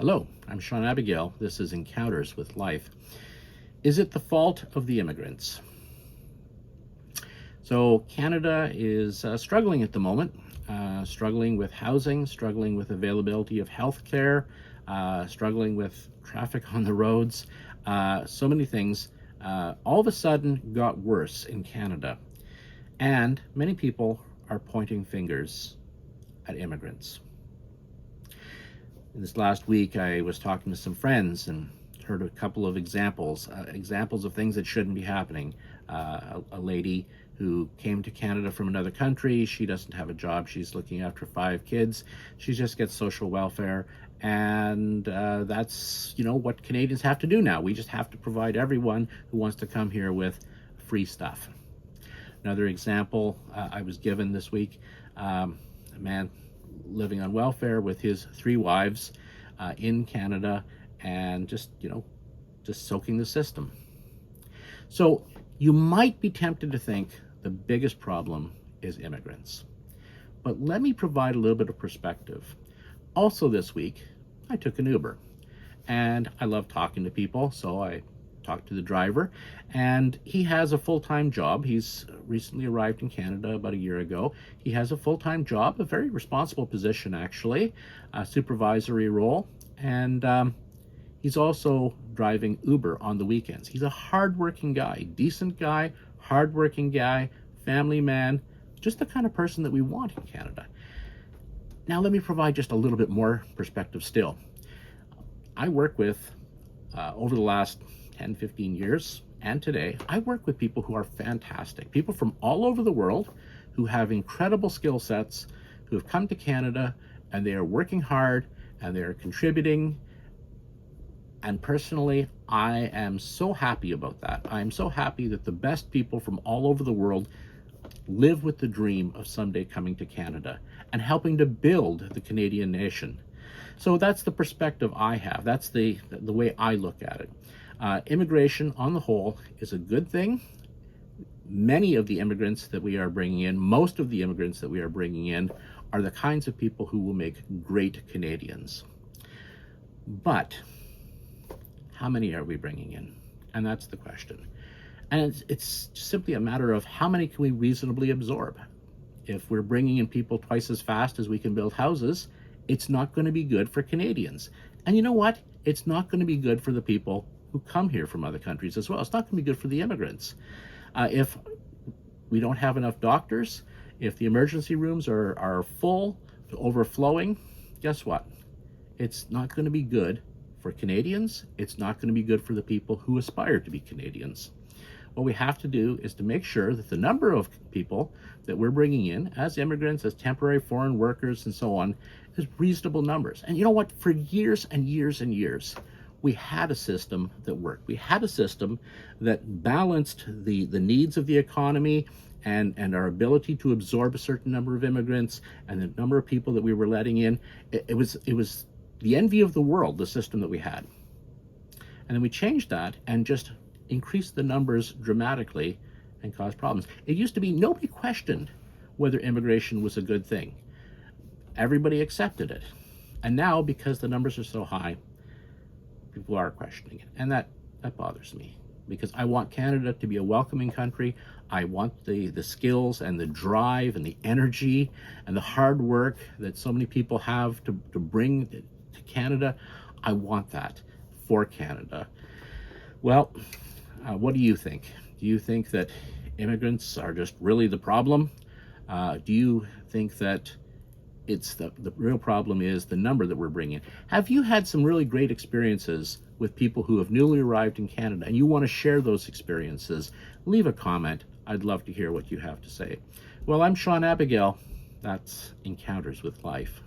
Hello, I'm Sean Abigail. This is Encounters with Life. Is it the fault of the immigrants? So Canada is struggling at the moment, struggling with housing, struggling with availability of health care, struggling with traffic on the roads. So many things all of a sudden got worse in Canada. And many people are pointing fingers at immigrants. This last week, I was talking to some friends and heard a couple of examples of things that shouldn't be happening. A lady who came to Canada from another country, she doesn't have a job, she's looking after 5 kids, she just gets social welfare, and that's, what Canadians have to do now. We just have to provide everyone who wants to come here with free stuff. Another example I was given this week, a man living on welfare with his 3 wives in Canada, and just soaking the system. So you might be tempted to think the biggest problem is immigrants. But let me provide a little bit of perspective. Also this week, I took an Uber, and I love talking to people, so I talked to the driver, and he has a full-time job. He's recently arrived in Canada about a year ago. He has a full-time job, a very responsible position actually, a supervisory role, and he's also driving Uber on the weekends. He's a hardworking guy, decent guy, hardworking guy, family man, just the kind of person that we want in Canada. Now let me provide just a little bit more perspective still. I work with, over the last 10, 15 years, and today, I work with people who are fantastic, people from all over the world who have incredible skill sets, who have come to Canada, and they are working hard, and they are contributing. And personally, I am so happy about that. I am so happy that the best people from all over the world live with the dream of someday coming to Canada and helping to build the Canadian nation. So that's the perspective I have. That's the way I look at it. Immigration on the whole is a good thing. Many of the immigrants that we are bringing in, most of the immigrants that we are bringing in, are the kinds of people who will make great Canadians. But how many are we bringing in? And that's the question. And it's simply a matter of how many can we reasonably absorb. If we're bringing in people twice as fast as we can build houses, it's not going to be good for Canadians. And you know what? It's not going to be good for the people who come here from other countries as well. It's not going to be good for the immigrants. If we don't have enough doctors, if the emergency rooms are full to overflowing, guess what? It's not going to be good for Canadians. It's not going to be good for the people who aspire to be Canadians. What we have to do is to make sure that the number of people that we're bringing in as immigrants, as temporary foreign workers and so on, is reasonable numbers. And you know what? For years and years and years, we had a system that worked. We had a system that balanced the needs of the economy and our ability to absorb a certain number of immigrants and the number of people that we were letting in. It was the envy of the world, the system that we had. And then we changed that and just increased the numbers dramatically and caused problems. It used to be nobody questioned whether immigration was a good thing. Everybody accepted it. And now, because the numbers are so high, people are questioning it. And that bothers me, because I want Canada to be a welcoming country. I want the skills and the drive and the energy and the hard work that so many people have to bring to Canada. I want that for Canada. Well, what do you think? Do you think that immigrants are just really the problem? Do you think that it's the real problem is the number that we're bringing in? Have you had some really great experiences with people who have newly arrived in Canada and you want to share those experiences? Leave a comment. I'd love to hear what you have to say. Well, I'm Sean Abigail. That's Encounters with Life.